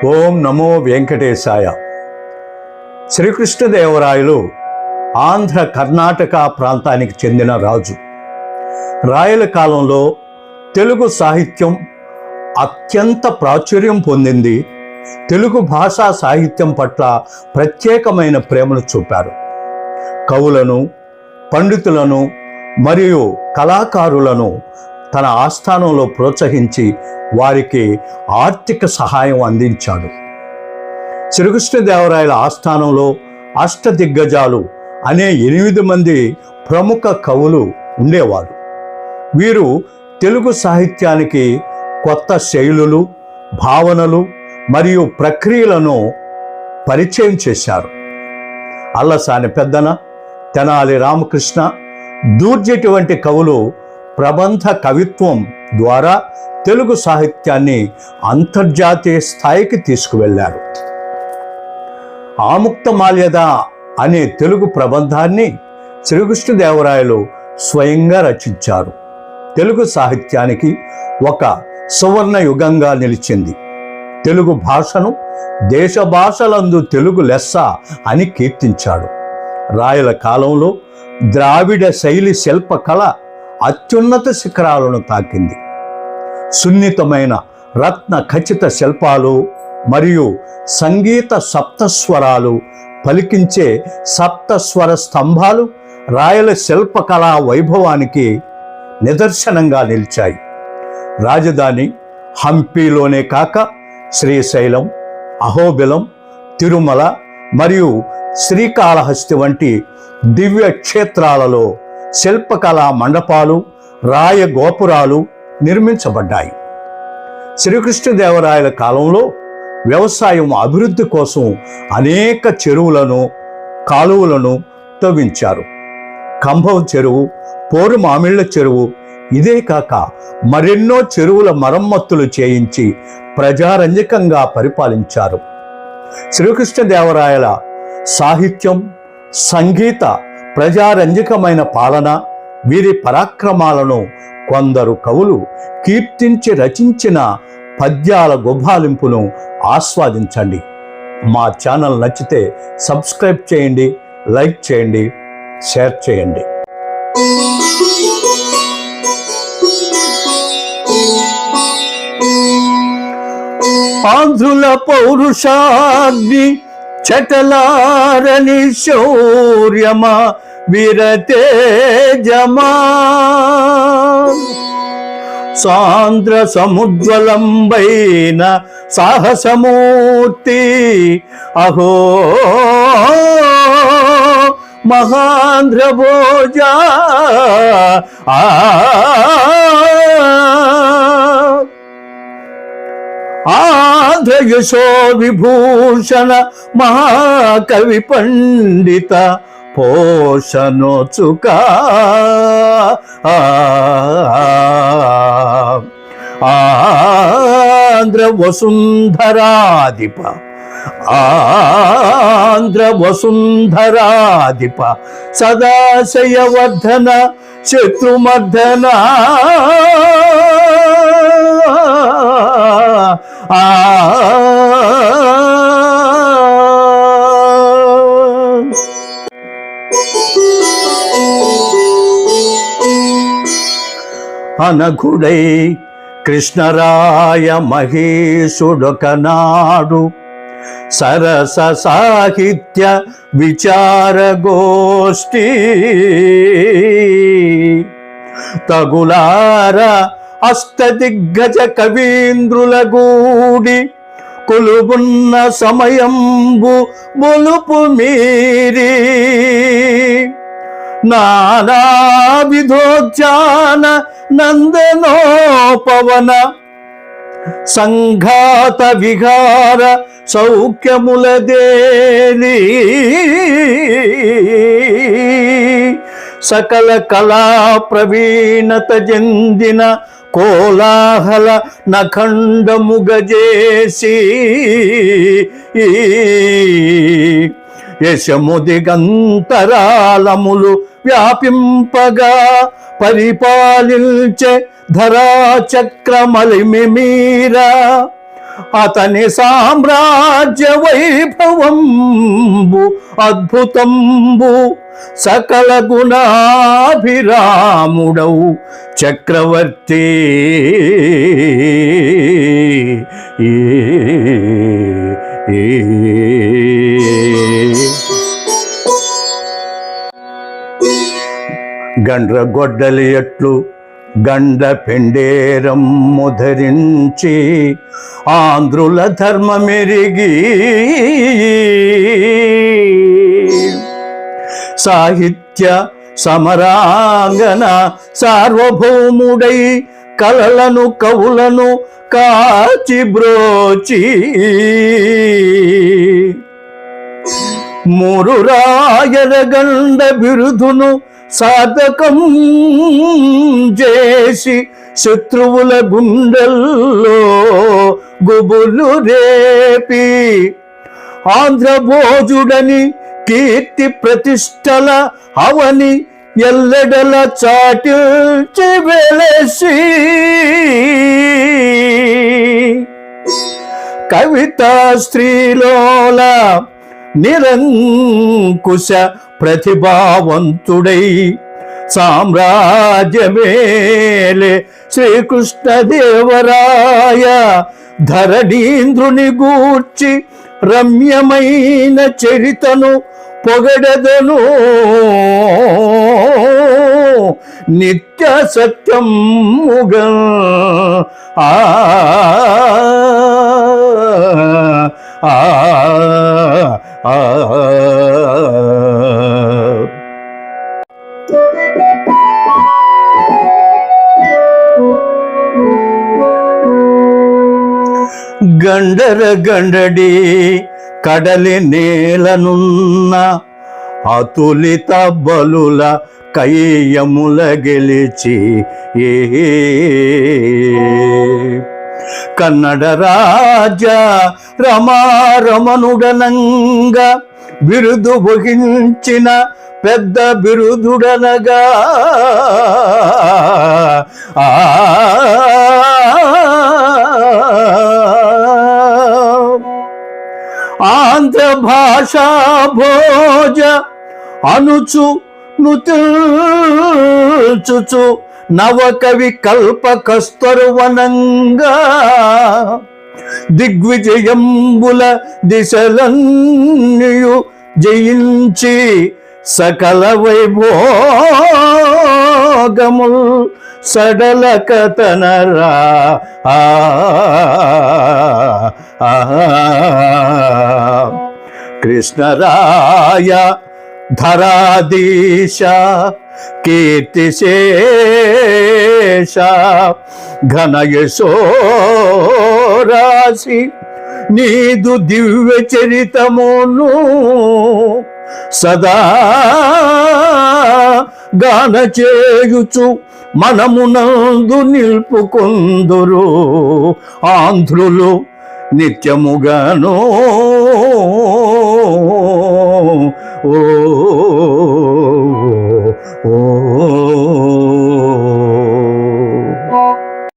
ఓం నమో వెంకటేశాయ. శ్రీకృష్ణదేవరాయలు ఆంధ్ర కర్ణాటక ప్రాంతానికి చెందిన రాజు. రాయల కాలంలో తెలుగు సాహిత్యం అత్యంత ప్రాచుర్యం పొందింది. తెలుగు భాషా సాహిత్యం పట్ల ప్రత్యేకమైన ప్రేమను చూపారు. కవులను, పండితులను మరియు కళాకారులను తన ఆస్థానంలో ప్రోత్సహించి వారికి ఆర్థిక సహాయం అందించాడు. శ్రీకృష్ణదేవరాయల ఆస్థానంలో అష్టదిగ్గజాలు అనే 8 మంది ప్రముఖ కవులు ఉండేవారు. వీరు తెలుగు సాహిత్యానికి కొత్త శైలులు, భావనలు మరియు ప్రక్రియలను పరిచయం చేశారు. అల్లసాని పెద్దన, తెనాలి రామకృష్ణ, దూర్జటి వంటి కవులు ప్రబంధ కవిత్వం ద్వారా తెలుగు సాహిత్యాన్ని అంతర్జాతీయ స్థాయికి తీసుకువెళ్ళారు. ఆముక్తమాల్యద అనే తెలుగు ప్రబంధాన్ని శ్రీకృష్ణదేవరాయలు స్వయంగా రచించారు. తెలుగు సాహిత్యానికి ఒక సువర్ణ యుగంగా నిలిచింది. తెలుగు భాషను దేశ భాషలందు తెలుగు లెస్స అని కీర్తించాడు. రాయల కాలంలో ద్రావిడ శైలి శిల్పకళ అత్యున్నత శిఖరాలను తాకింది. సున్నితమైన రత్న ఖచ్చిత శిల్పాలు మరియు సంగీత సప్తస్వరాలు పలికించే సప్తస్వర స్తంభాలు రాయల శిల్పకళా వైభవానికి నిదర్శనంగా నిలిచాయి. రాజధాని హంపీలోనే కాక శ్రీశైలం, అహోబిలం, తిరుమల మరియు శ్రీకాళహస్తి వంటి దివ్య క్షేత్రాలలో శిల్పకళా మండపాలు, రాయ గోపురాలు నిర్మించబడ్డాయి. శ్రీకృష్ణదేవరాయల కాలంలో వ్యవసాయం అభివృద్ధి కోసం అనేక చెరువులను, కాలువలను తవ్వించారు. కంభం చెరువు, పోరు మామిళ్ళ చెరువు, ఇదే కాక మరెన్నో చెరువుల మరమ్మతులు చేయించి ప్రజారంజకంగా పరిపాలించారు. శ్రీకృష్ణదేవరాయల సాహిత్యం, సంగీత ప్రజారంజకమైన పాలన, వీరి పరాక్రమాలను కొందరు కవులు కీర్తించి రచించిన పద్యాల గుబాలింపును ఆస్వాదించండి. మా ఛానల్ నచ్చితే సబ్స్క్రైబ్ చేయండి, లైక్ చేయండి, షేర్ చేయండి. ఆంధ్రుల పౌరుషాగ్ని చటలారని శౌర్యమా వీరతేజమా, సాంద్ర సముజ్వలంబైన సాహసమూర్తి, అహో మహాంధ్ర భోజ. ఆంధ్ర యశో విభూషణ మహాకవి పండిత పోషణోచుక, ఆంధ్ర వసుంధరాధిప, ఆంధ్ర వసుంధరాధిప, సదాశయవర్ధన శత్రుమర్ధన, అనఘుడై కృష్ణరాయ మహేశుడొకనాడు సరస సాహిత్య విచార గోష్ఠి, తగులార అష్టదిగ్గజ కవీంద్రుల గూడి కొలువున్న సమయంబు బొలుపు మీరి, నానా విధోద్యాన నందనోపవన సంఘాత విహార సౌఖ్యములదేలి, సకల కళా ప్రవీణత చెందిన కోలాహల నఖండముగజేసి, యశముదిగంతరాలములు వ్యాపింపగా పరిపాలించే ధరాచక్రమలిమి మీర అతని సామ్రాజ్య వైభవంబు అద్భుతంబు సకల గుణాభిరాముడవు చక్రవర్తి. గండ్ర గొడ్డలి ఎట్లు గండ పెండేరమ్ము ధరించి ఆంధ్రుల ధర్మమెరిగి సాహిత్య సమరాంగన సార్వభౌముడై కలలను కవులను కాచి బ్రోచి మూరు రాయల గండ బిరుదును సాధకం చేసి శత్రువుల గుండెల్లో గుబులు రేపి ఆంధ్రభోజుడని కీర్తి ప్రతిష్టల అవని ఎల్లెడల చాటిల్చి వెలసి కవితా స్త్రీలోల నిరంకుశ ప్రతిభావంతుడై సామ్రాజ్యమేలే శ్రీకృష్ణదేవరాయ ధరణీంద్రుని గూర్చి రమ్యమైన చరితను పొగడదను నిత్య సత్యముగా. ఆ గండర గండడి కడలి నేలనున్న అతులిత బలుల కయ్యముల గెలిచి కన్నడ రాజ రమారమణుడనంగా బిరుదు వహించిన పెద్ద బిరుదుడనగా ఆంధ్ర భాషా భోజ అనుచు నుచుచు నవకవి కల్ప కస్తరువనంగా దిగ్విజయంబుల దిశలన్యు జయించి సకల వైభోగముల్ సడల కతనరా కృష్ణరాయ ధరాధీశ కీర్తిశేష ఘనయశోరాశి నీదు దివ్య చరితమును సదా గాన చేయుచు మనమునందు నిల్పుకొందురు ఆంధ్రులు నిత్యముగాను. ఓ